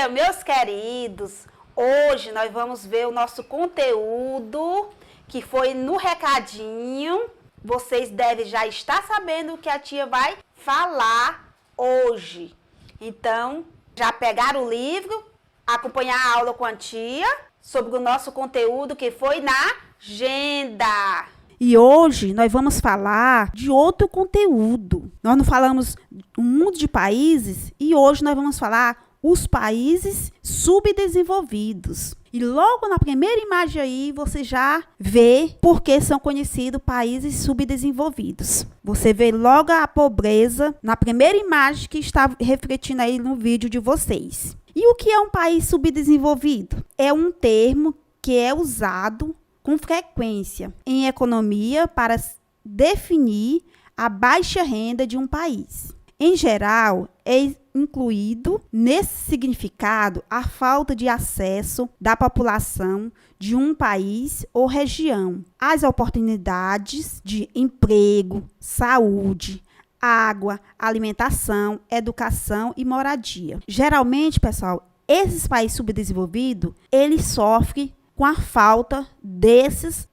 dia, meus queridos! Hoje nós vamos ver o nosso conteúdo que foi no recadinho. Vocês devem já estar sabendo o que a tia vai falar hoje. Então, já pegaram o livro, acompanhar a aula com a tia sobre o nosso conteúdo que foi na agenda. E hoje nós vamos falar de outro conteúdo. Nós não falamos um mundo de países e hoje nós vamos falar os países subdesenvolvidos. E logo na primeira imagem aí você já vê por que são conhecidos países subdesenvolvidos. Você vê logo a pobreza na primeira imagem que está refletindo aí no vídeo de vocês. E o que é um país subdesenvolvido? É um termo que é usado com frequência em economia para definir a baixa renda de um país. Em geral, é incluído nesse significado a falta de acesso da população de um país ou região às oportunidades de emprego, saúde, água, alimentação, educação e moradia. Geralmente, pessoal, esses países subdesenvolvidos, eles sofrem com a falta desses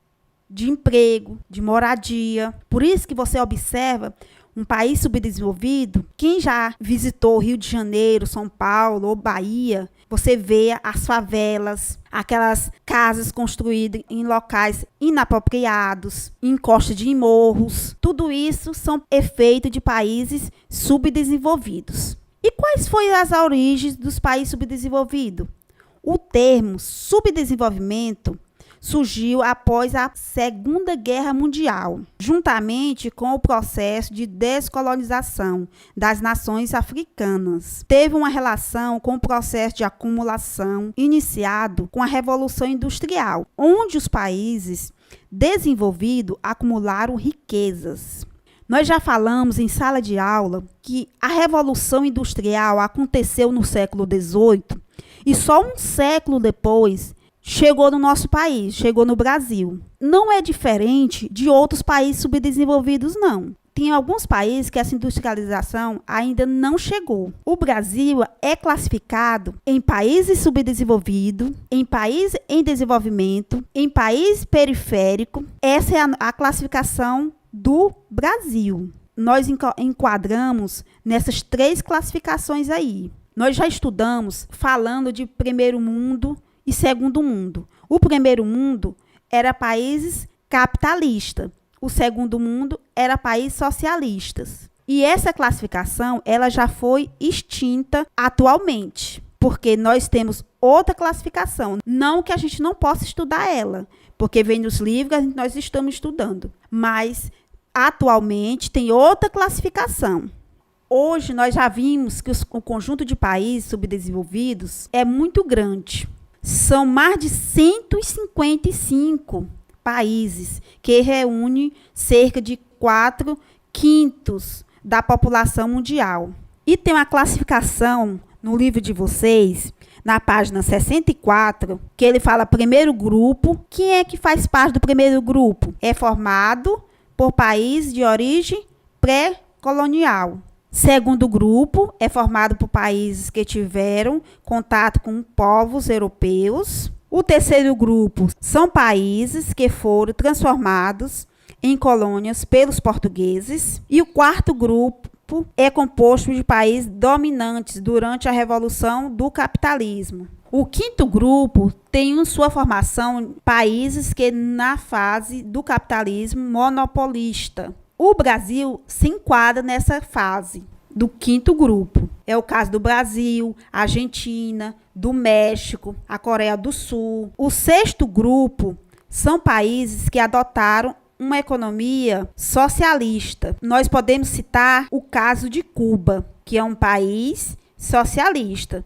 de emprego, de moradia. Por isso que você observa um país subdesenvolvido, quem já visitou Rio de Janeiro, São Paulo ou Bahia, você vê as favelas, aquelas casas construídas em locais inapropriados, em costa de morros. Tudo isso são efeitos de países subdesenvolvidos. E quais foram as origens dos países subdesenvolvidos? O termo subdesenvolvimento surgiu após a Segunda Guerra Mundial, juntamente com o processo de descolonização das nações africanas. Teve uma relação com o processo de acumulação iniciado com a Revolução Industrial, onde os países desenvolvidos acumularam riquezas. Nós já falamos em sala de aula que a Revolução Industrial aconteceu no século XVIII e só um século depois chegou no nosso país, chegou no Brasil. Não é diferente de outros países subdesenvolvidos, não. Tem alguns países que essa industrialização ainda não chegou. O Brasil é classificado em países subdesenvolvidos, em país em desenvolvimento, em país periférico. Essa é a classificação do Brasil. Nós enquadramos nessas três classificações aí. Nós já estudamos falando de primeiro mundo e segundo mundo. O primeiro mundo era países capitalistas. O segundo mundo era países socialistas. E essa classificação, ela já foi extinta atualmente, porque nós temos outra classificação. Não que a gente não possa estudar ela, porque vem nos livros que nós estamos estudando. Mas, atualmente, tem outra classificação. Hoje, nós já vimos que o conjunto de países subdesenvolvidos é muito grande. São mais de 155 países, que reúnem cerca de 4/5 da população mundial. E tem uma classificação no livro de vocês, na página 64, que ele fala primeiro grupo. Quem é que faz parte do primeiro grupo? É formado por países de origem pré-colonial. Segundo grupo é formado por países que tiveram contato com povos europeus. O terceiro grupo são países que foram transformados em colônias pelos portugueses. E o quarto grupo é composto de países dominantes durante a Revolução do Capitalismo. O quinto grupo tem em sua formação países que na fase do capitalismo monopolista. O Brasil se enquadra nessa fase do quinto grupo. É o caso do Brasil, Argentina, do México, a Coreia do Sul. O sexto grupo são países que adotaram uma economia socialista. Nós podemos citar o caso de Cuba, que é um país socialista.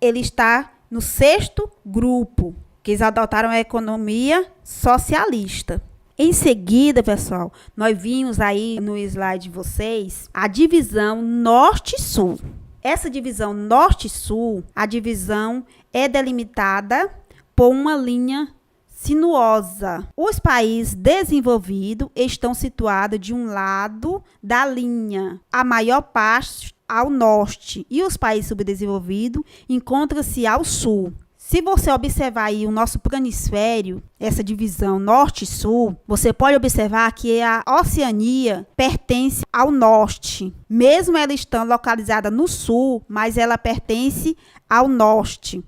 Ele está no sexto grupo, que eles adotaram a economia socialista. Em seguida, pessoal, nós vimos aí no slide de vocês a divisão norte-sul. Essa divisão norte-sul, a divisão é delimitada por uma linha sinuosa. Os países desenvolvidos estão situados de um lado da linha, a maior parte ao norte, e os países subdesenvolvidos encontram-se ao sul. Se você observar aí o nosso planisfério, essa divisão norte e sul, você pode observar que a Oceania pertence ao norte. Mesmo ela estando localizada no sul, mas ela pertence ao norte,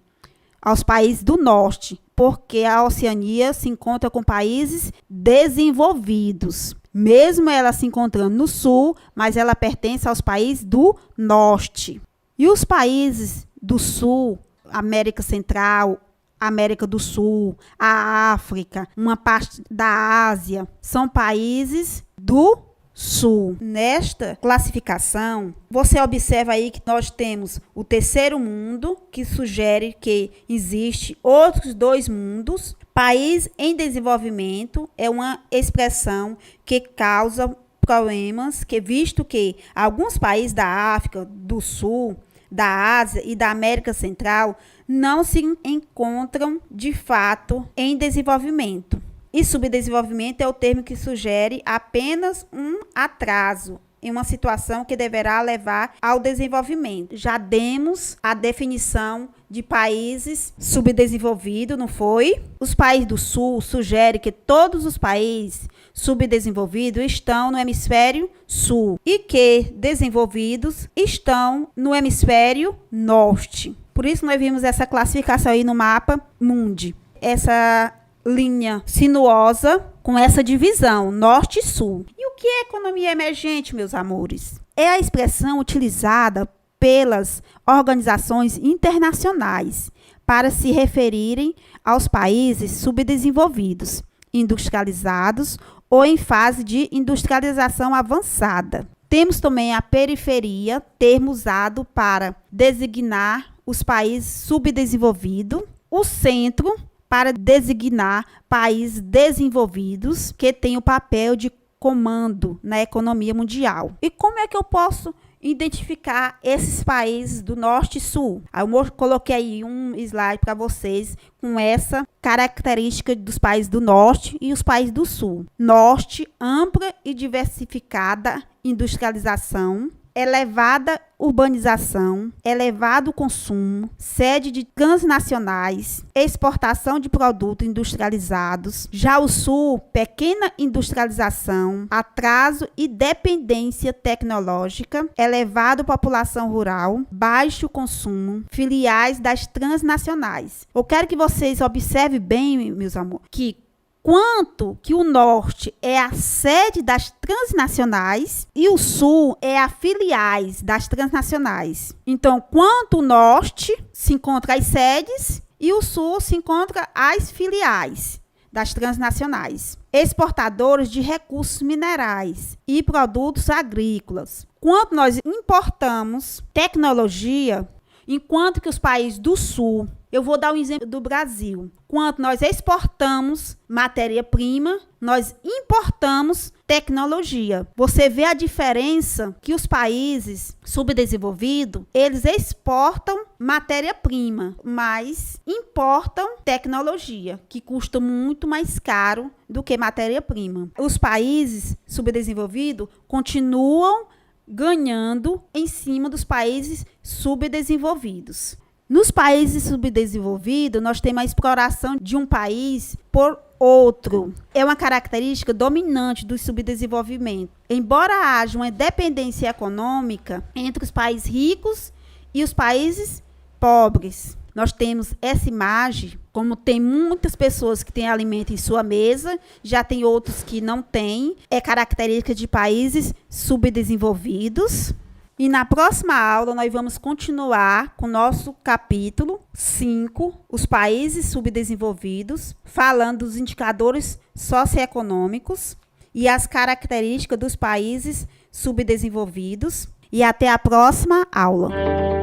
aos países do norte, porque a Oceania se encontra com países desenvolvidos. Mesmo ela se encontrando no sul, mas ela pertence aos países do norte. E os países do sul, América Central, América do Sul, a África, uma parte da Ásia, são países do sul. Nesta classificação, você observa aí que nós temos o terceiro mundo, que sugere que existe outros dois mundos. País em desenvolvimento é uma expressão que causa problemas, que visto que alguns países da África do Sul, da Ásia e da América Central não se encontram, de fato, em desenvolvimento. E subdesenvolvimento é o termo que sugere apenas um atraso em uma situação que deverá levar ao desenvolvimento. Já demos a definição de países subdesenvolvidos, não foi? Os países do Sul sugerem que todos os países subdesenvolvidos estão no hemisfério sul e que desenvolvidos estão no hemisfério norte. Por isso nós vimos essa classificação aí no mapa mundi. Essa linha sinuosa com essa divisão norte e sul. E o que é economia emergente, meus amores? É a expressão utilizada pelas organizações internacionais para se referirem aos países subdesenvolvidos, industrializados ou em fase de industrialização avançada. Temos também a periferia, termo usado para designar os países subdesenvolvidos, o centro, para designar países desenvolvidos que têm o papel de comando na economia mundial. E como é que eu posso identificar esses países do norte e sul? Eu coloquei aí um slide para vocês com essa característica dos países do norte e os países do sul. Norte, ampla e diversificada industrialização, elevada urbanização, elevado consumo, sede de transnacionais, exportação de produtos industrializados. Já o Sul, pequena industrialização, atraso e dependência tecnológica, elevada população rural, baixo consumo, filiais das transnacionais. Eu quero que vocês observem bem, meus amores, que quanto que o norte é a sede das transnacionais e o sul é a filiais das transnacionais. Então, quanto o norte se encontra as sedes e o sul se encontra as filiais das transnacionais. Exportadores de recursos minerais e produtos agrícolas. Quanto nós importamos tecnologia, enquanto que os países do sul, eu vou dar um exemplo do Brasil. Quando nós exportamos matéria-prima, nós importamos tecnologia. Você vê a diferença que os países subdesenvolvidos, eles exportam matéria-prima, mas importam tecnologia, que custa muito mais caro do que matéria-prima. Os países subdesenvolvidos continuam ganhando em cima dos países subdesenvolvidos. Nos países subdesenvolvidos, nós temos a exploração de um país por outro. É uma característica dominante do subdesenvolvimento. Embora haja uma dependência econômica entre os países ricos e os países pobres, nós temos essa imagem, como tem muitas pessoas que têm alimento em sua mesa, já tem outros que não têm. É característica de países subdesenvolvidos. E na próxima aula, nós vamos continuar com o nosso capítulo 5, os países subdesenvolvidos, falando dos indicadores socioeconômicos e as características dos países subdesenvolvidos. E até a próxima aula.